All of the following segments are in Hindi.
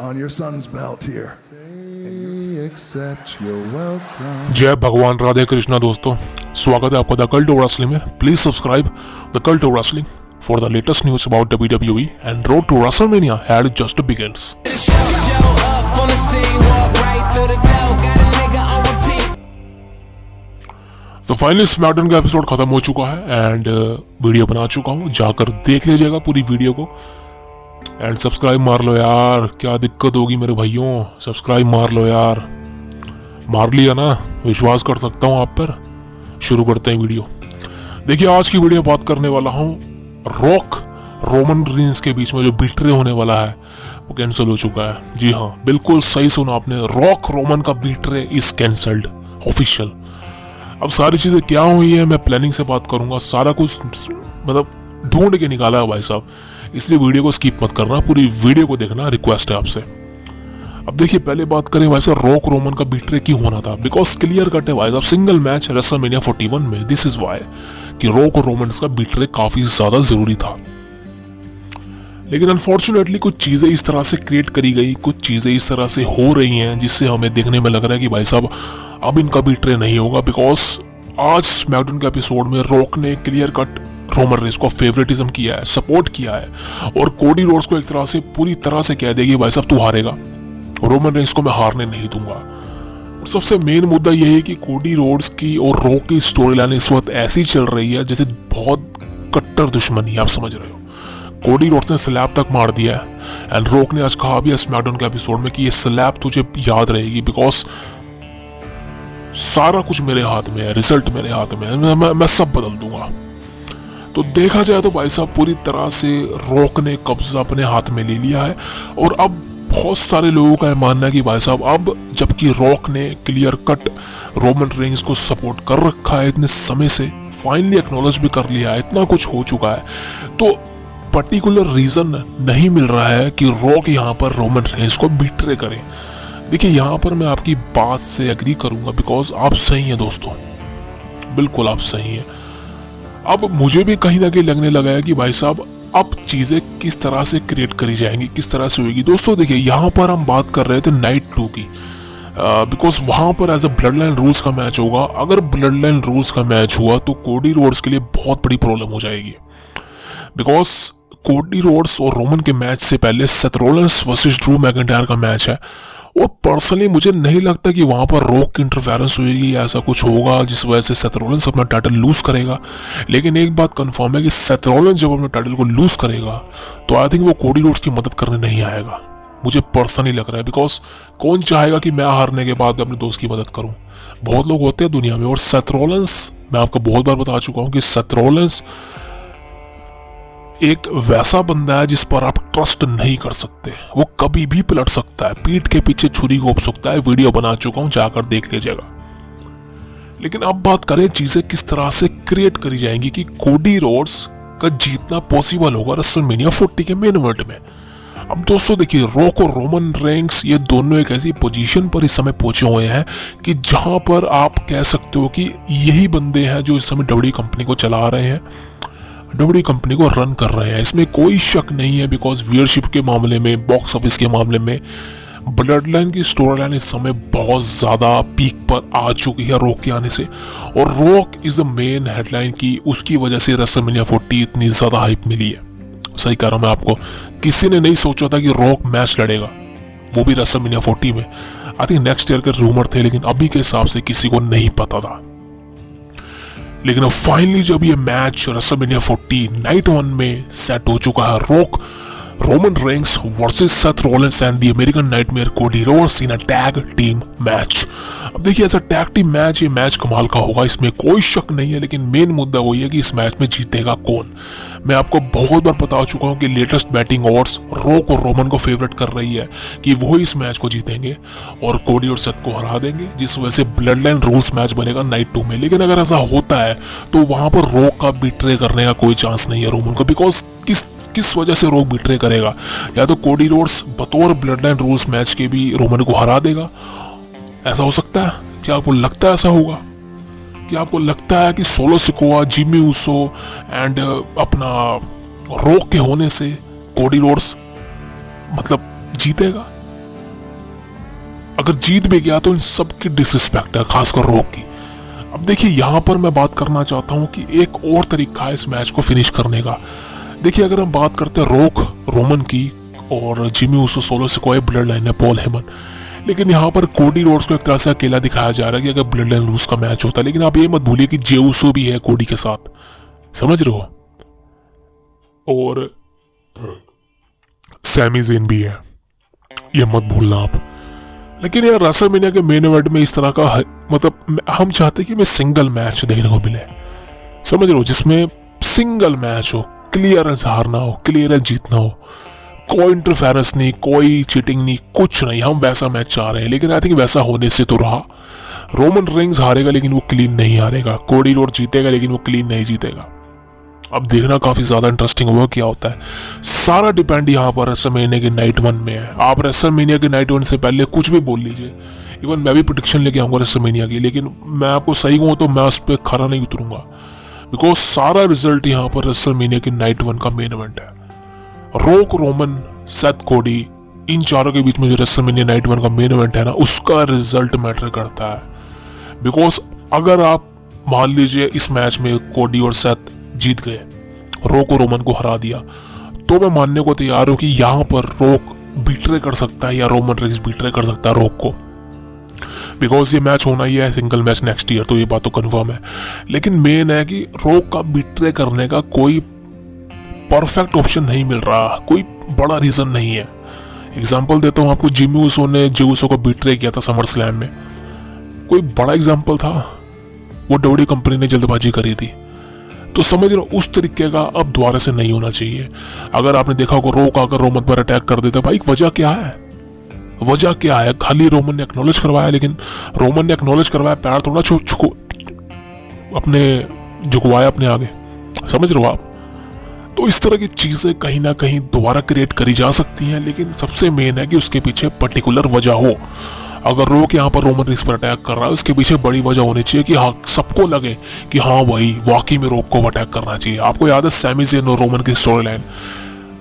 on your son's belt here. Accept your welcome. जय भगवान राधे कृष्णा दोस्तों, स्वागत है आपका द कल्ट ऑफ रेसलिंग में। Please subscribe the cult of wrestling for the latest news about WWE and road to WrestleMania had just begins. तो फाइनली स्मैकडाउन का एपिसोड खत्म हो चुका है एंड वीडियो बना चुका हूँ, जाकर देख लीजिएगा पूरी वीडियो को एंड सब्सक्राइब मार लो यार। क्या दिक्कत होगी मेरे भाइयों, सब्सक्राइब मार लो यार। मार लिया ना, विश्वास कर सकता हूँ आप पर। शुरू करते हैं वीडियो। देखिए आज की वीडियो बात करने वाला हूँ रॉक रोमन रेंस के बीच में जो बिट्रे होने वाला है वो कैंसिल हो चुका है। जी हाँ, बिल्कुल सही सुना आपने, रॉक रोमन का बिट्रे इज कैंसल्ड ऑफिशियल। अब सारी चीजें क्या हुई है मैं प्लानिंग से बात करूंगा, सारा कुछ मतलब ढूंढ के निकाला है भाई साहब, इसलिए वीडियो को स्किप मत करना, पूरी वीडियो को देखना, रिक्वेस्ट है आपसे। अब देखिए पहले बात करें भाई साहब रॉक रोमन का बिट्रे क्यों होना था, बिकॉज क्लियर कट है भाई साहब, सिंगल मैच रेसलमेनिया 41 में, दिस इज वाई कि रॉक और रोमन का बिट्रे काफी ज्यादा जरूरी था। लेकिन अनफॉर्चुनेटली कुछ चीजें इस तरह से क्रिएट करी गई, कुछ चीजें इस तरह से हो रही हैं जिससे हमें देखने में लग रहा है कि भाई साहब अब इनका बिट्रे नहीं होगा। बिकॉज आज स्मैकडाउन के एपिसोड में रॉक ने क्लियर कट रोमन रेंस को फेवरेटिज्म किया है, सपोर्ट किया है और कोडी रोड्स को एक तरह से पूरी तरह से कह देगी भाई साहब तू हारेगा, रोमन रेंस को मैं हारने नहीं दूंगा। और सबसे मेन मुद्दा यह है कि कोडी रोड्स की और रॉक की स्टोरी लाइन इस वक्त ऐसी चल रही है जैसे बहुत कट्टर दुश्मनी, आप समझ रहे हो। कोडी रोड्स ने स्लैब तक मार दिया है एंड रॉक ने आज कहा भी स्मैकडाउन के एपिसोड में कि ये स्लैब तुझे याद रहेगी, बिकॉज सारा कुछ मेरे हाथ में है, रिजल्ट मेरे हाथ में है, मैं सब बदल दूंगा। तो देखा जाए तो भाई साहब पूरी तरह से रॉक ने कब्जा अपने हाथ में ले लिया है और अब बहुत सारे लोगों का मानना है कि भाई साहब अब जबकि रॉक ने क्लियर कट रोमन रेंस को सपोर्ट कर रखा है इतने समय से, फाइनली एक्नॉलेज भी कर लिया है, इतना कुछ हो चुका है, तो पर्टिकुलर रीजन नहीं मिल रहा है कि रॉक यहाँ पर रोमन रेंस को बिट्रे करे। देखिए यहाँ पर मैं आपकी बात से एग्री करूंगा, बिकॉज आप सही हैं दोस्तों, बिल्कुल आप सही हैं। अब मुझे भी कहीं ना कहीं लगने लगा है कि भाई साहब अब चीजें किस तरह से क्रिएट करी जाएंगी, किस तरह से होगी। दोस्तों देखिए यहाँ पर हम बात कर रहे थे नाइट 2 की, बिकॉज वहां पर as a blood line rules का मैच होगा। अगर ब्लड लाइन रूल्स का मैच हुआ तो कोडी रोड्स के लिए बहुत बड़ी प्रॉब्लम हो जाएगी, बिकॉज कोडी रोड्स और रोमन के मैच से पहले Seth Rollins versus Drew McIntyre का मैच है और पर्सनली मुझे नहीं लगता कि वहां पर रॉक की इंटरफेरेंस होगी, ऐसा कुछ होगा जिस वजह से सेथ रॉलिंस अपना टाइटल लूज करेगा। लेकिन एक बात कंफर्म है कि सेथ रॉलिंस जब अपने टाइटल को लूज करेगा तो आई थिंक वो कोडी रोड्स की मदद करने नहीं आएगा, मुझे पर्सनली लग रहा है। बिकॉज कौन चाहेगा कि मैं हारने के बाद अपने दोस्त की मदद करूं, बहुत लोग होते हैं दुनिया में। और सेथ रॉलिंस, मैं आपको बहुत बार बता चुका हूं कि सेथ रॉलिंस एक वैसा बंदा है जिस पर आप ट्रस्ट नहीं कर सकते, वो कभी भी पलट सकता है, पीठ के पीछे छुरी घोंप सकता है, वीडियो बना चुका हूं, जाकर देख लीजिएगा। लेकिन अब बात करें चीजें किस तरह से क्रिएट करी जाएंगी कि कोडी रोड्स का जीतना पॉसिबल होगा रेसलमेनिया 40 के मेन इवेंट में। अब दोस्तों देखिए रॉक और रोमन रेंस ये दोनों एक ऐसी पोजीशन पर इस समय पहुंचे हुए हैं कि जहां पर आप कह सकते हो कि यही बंदे हैं जो इस समय WWE कंपनी को चला रहे हैं, WWE कंपनी को रन कर रहे हैं, इसमें कोई शक नहीं है। बिकॉज व्यूअरशिप के मामले में, बॉक्स ऑफिस के मामले में ब्लड लाइन की स्टोरी लाइन इस समय बहुत ज्यादा पीक पर आ चुकी है रॉक के आने से, और rock is the main headline की, उसकी वजह से रेसलमेनिया 40 इतनी ज्यादा हाइप मिली है। सही कह रहा हूं मैं आपको, किसी ने नहीं सोचा था कि रॉक मैच लड़ेगा, वो भी रेसलमेनिया 40 में। आई थिंक नेक्स्ट ईयर के रूमर थे, लेकिन अभी के हिसाब से किसी को नहीं पता था। लेकिन अब फाइनली जब ये मैच रेसलमेनिया 40 नाइट 1 में सेट हो चुका है, Rock Roman Reigns versus Seth Rollins and the American Nightmare Cody Rhodes in a tag team match. अब देखिए ऐसा टैग टीम मैच, ये मैच कमाल का होगा, इसमें कोई शक नहीं है। लेकिन मेन मुद्दा वही है कि इस मैच में जीतेगा कौन। मैं आपको बहुत बार बता चुका हूं कि लेटेस्ट बैटिंग ऑड्स रॉक और रोमन को फेवरेट कर रही है कि वो इस मैच को जीतेंगे और कोडी और सेथ को हरा देंगे, जिस वजह से ब्लड लाइन रूल्स मैच बनेगा नाइट 2 में। लेकिन अगर ऐसा होता है तो वहां पर रॉक का बिट्रे करने का कोई चांस नहीं है रोमन को, बिकॉज किस वजह से रॉक बिट्रे करेगा, या तो कोडी रोड्स बतौर ब्लड लाइन रूल्स मैच के भी रोमन को हरा देगा, ऐसा हो सकता है। क्या आपको लगता है ऐसा होगा? क्या आपको लगता है कि solo Sikoa, Jimmy Uso and अपना रॉक के होने से कोडी रोड्स मतलब जीतेगा? अगर जीत भी गया तो इन सब की डिसरिस्पेक्ट है, खासकर रॉक की। अब देखिए यहाँ पर मैं बात करना चाहता हूँ कि एक और तरीका है इस मैच को फिनिश करने का। देखिए अगर हम बात करते हैं रॉक रोमन की और Jimmy Uso solo Sikoa blood line है पॉल हेमन, लेकिन यहाँ पर कोडी रोड्स को एक तरह से अकेला दिखाया जा रहा है कि अगर ब्लड लाइन लूज का मैच होता है। लेकिन आप ये मत भूलिए कि जे ऊसो भी है कोडी के साथ, समझ रहे हो, और सैमी ज़ेन भी है, ये मत भूलना आप। लेकिन यार रेसलमेनिया के मेन इवेंट में इस तरह का मतलब हम चाहते हैं कि हमें सिंगल मैच देखने को मिले, समझ रहे हो, जिसमें सिंगल मैच हो, क्लियर हारना हो, क्लियर जीतना हो, कोई इंटरफेरेंस नहीं, कोई चीटिंग नहीं, कुछ नहीं। हम वैसा मैच चाह रहे हैं। लेकिन आई थिंक वैसा होने से तो रहा। रोमन रेंग्स हारेगा लेकिन वो क्लीन नहीं हारेगा, कोडी रोड जीतेगा लेकिन वो क्लीन नहीं जीतेगा। अब देखना काफी ज्यादा इंटरेस्टिंग होगा क्या होता है। सारा डिपेंड यहाँ पर रेसलमेनिया के नाइट 1 में है। आप रेसलमेनिया के नाइट 1 से पहले कुछ भी बोल लीजिए, इवन मैं भी प्रेडिक्शन लेके आऊंगा रेसलमेनिया की, लेकिन मैं आपको सही कहूँ तो मैं उस पर खरा नहीं उतरूंगा, बिकॉज सारा रिजल्ट यहाँ पर रेसलमेनिया के नाइट 1 का मेन इवेंट है। रॉक रोमन सेथ कोडी इन चारों के बीच में जो रेसलमेनिया नाइट 1 का मेन इवेंट है ना, उसका रिजल्ट मैटर करता है। बिकॉज अगर आप मान लीजिए इस मैच में कोडी और सेथ जीत गए, रॉक और रोमन को हरा दिया, तो मैं मानने को तैयार हूं कि यहाँ पर रॉक बीट्रे कर सकता है या रोमन रेंग्स बीट्रे कर सकता है रॉक को, बिकॉज ये मैच होना ही है सिंगल मैच नेक्स्ट ईयर, तो ये बात तो कन्फर्म है। लेकिन मेन है कि रॉक का बीट्रे करने का कोई परफेक्ट ऑप्शन नहीं मिल रहा, कोई बड़ा रीजन नहीं है। एग्जाम्पल देता हूँ आपको, जिमी ऊसो ने जे ऊसो को बीट्रे किया था समर स्लैम में, कोई बड़ा एग्जाम्पल था? वो डब्ल्यूडब्ल्यूई कंपनी ने जल्दबाजी करी थी। तो समझ रहे हो, उस तरीके का अब दोबारा से नहीं होना चाहिए। अगर आपने देखा होगा रॉक आकर रोमन पर अटैक कर देता, भाई वजह क्या है? वजह क्या है? खाली रोमन ने एक्नॉलेज करवाया, लेकिन रोमन ने एक्नॉलेज करवाया, पैर थोड़ा अपने झुकवाया अपने आगे, समझ रहे हो आप? तो इस तरह की चीजें कहीं ना कहीं दोबारा क्रिएट करी जा सकती हैं, लेकिन सबसे मेन है कि उसके पीछे पर्टिकुलर वजह हो। अगर रॉक यहाँ पर रोमन रेंग्स पर अटैक कर रहा है, उसके पीछे बड़ी वजह होनी चाहिए कि हाँ सबको लगे कि हाँ भाई वाकई में रॉक को अटैक करना चाहिए। आपको याद है सैमी ज़ेन और रोमन की स्टोरी लाइन?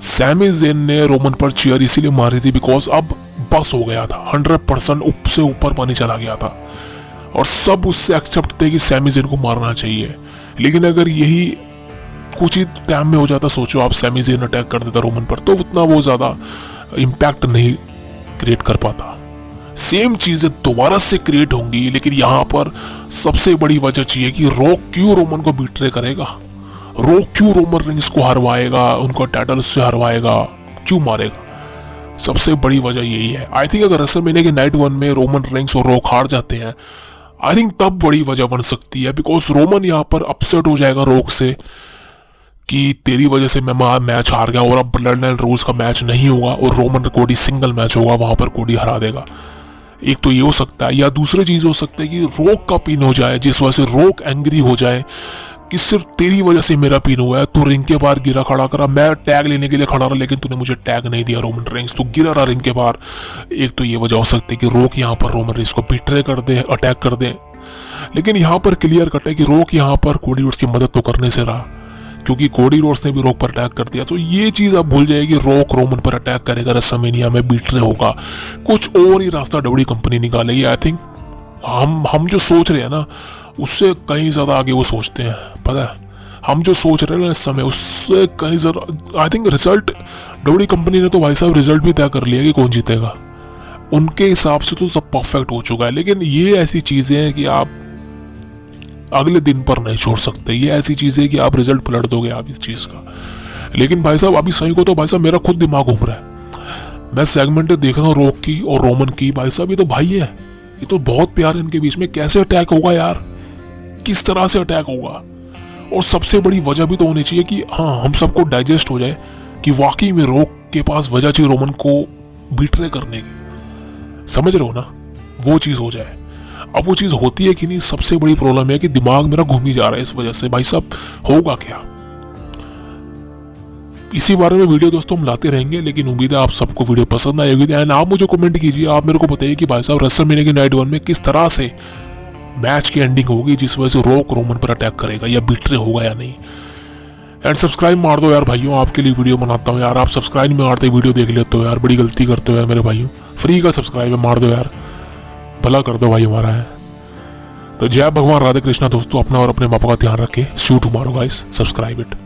सैमी ज़ेन ने रोमन पर चीयर इसीलिए मारी थी बिकॉज अब बस हो गया था, 100% से ऊपर पानी चला गया था और सब उससे एक्सेप्ट थे कि सैमी ज़ेन को मारना चाहिए। लेकिन अगर यही कुछ ही टाइम में हो जाता, सोचो आप सैमी ज़ेन अटैक कर देता रोमन पर, तो उतना वो ज़्यादा इम्पैक्ट नहीं क्रिएट कर पाता। सेम चीजें दोबारा से क्रिएट होंगी, लेकिन यहाँ पर सबसे बड़ी वजह चाहिए कि रॉक क्यों रोमन को बीट्रे करेगा, रॉक क्यों रोमन रेंग्स को हरवाएगा, उनका टाइटल उससे हरवाएगा, क्यों मारेगा। सबसे बड़ी वजह यही है। आई थिंक अगर रेसलमेनिया के नाइट 1 में रोमन रेंग्स और रॉक हार जाते हैं, आई थिंक तब बड़ी वजह बन सकती है, बिकॉज रोमन यहाँ पर अपसेट हो जाएगा रॉक से कि तेरी वजह से मैं मैच हार गया और अब ब्लड लाइन रूल्स का मैच नहीं होगा और रोमन कोडी सिंगल मैच होगा, वहां पर कोडी हरा देगा। एक तो ये हो सकता है, या दूसरी चीज हो सकता है कि रॉक का पिन हो जाए, जिस वजह से रॉक एंग्री हो जाए कि सिर्फ तेरी वजह से मेरा पिन हुआ है, तू रिंग के बाहर गिरा खड़ा करा, मैं टैग लेने के लिए खड़ा रहा लेकिन तूने मुझे टैग नहीं दिया रोमन रेंग्स, तू गिरा रहा रिंग के बाहर। एक तो ये वजह हो सकती है कि रॉक यहाँ पर रोमन रेंग्स को बिट्रे कर दे, अटैक कर दे। लेकिन यहाँ पर क्लियर कट है कि रॉक यहाँ पर कोडी रोड्स की मदद तो करने से रहा, क्योंकि कोडी रोड्स ने भी रॉक पर अटैक कर दिया। तो ये चीज अब भूल जाएगी, रॉक रोमन पर अटैक करेगा, रेसलमेनिया में बीट्रे होगा, कुछ और ही रास्ता डब्ल्यूडब्ल्यूई कंपनी निकालेगी। आई थिंक हम जो सोच रहे हैं ना, उससे कहीं ज्यादा आगे वो सोचते हैं, पता है? हम जो सोच रहे हैं ना इस समय, उससे कहीं ज्यादा I think result WWE company ने तो भाई साहब रिजल्ट भी तय कर लिया कि कौन जीतेगा। उनके हिसाब से तो सब परफेक्ट हो चुका है। लेकिन ये ऐसी चीजें हैं कि आप अगले दिन पर नहीं छोड़ सकते, ये ऐसी चीज है कि आप रिजल्ट पलट दोगे आप इस चीज का। लेकिन भाई साहब अभी सही को तो भाई साहब मेरा खुद दिमाग घूम रहा है। मैं सेगमेंट देख रहा हूँ रॉक की और रोमन की, भाई साहब ये तो भाई है, ये तो बहुत प्यार है इनके बीच में। कैसे अटैक होगा यार, किस तरह से अटैक होगा? और सबसे बड़ी वजह भी तो होनी चाहिए कि हाँ हम सबको डाइजेस्ट हो जाए कि वाकई में रॉक के पास वजह चाहिए रोमन को बिट्रे करने की, समझ रहे हो ना? वो चीज हो जाए। अब वो चीज होती है कि नहीं, सबसे बड़ी प्रॉब्लम है कि दिमाग मेरा घूम ही जा रहा है इस वजह से। भाई साहब होगा क्या? इसी बारे में वीडियो दोस्तों हम लाते रहेंगे, लेकिन उम्मीद है आप सबको वीडियो पसंद आएगी। एंड आप मुझे कमेंट कीजिए, आप मेरे को बताइए कि भाई साहब रेसलमेनिया के नाइट 1 में किस तरह से मैच की एंडिंग होगी, जिस वजह से रॉक रोमन पर अटैक करेगा या बिट्रे होगा या नहीं। एंड सब्सक्राइब मार दो यार भाइयों, आपके लिए वीडियो बनाता हूँ यार, आप सब्सक्राइब में मारते वीडियो देख लेते हो यार, बड़ी गलती करते हो यार मेरे भाइयों। फ्री का सब्सक्राइब मार दो यार, भला कर दो भाई हमारा है। तो जय भगवान राधे कृष्णा दोस्तों, अपना और अपने मापा का ध्यान रखें। शू टुमारो गाइस, सब्सक्राइब इट।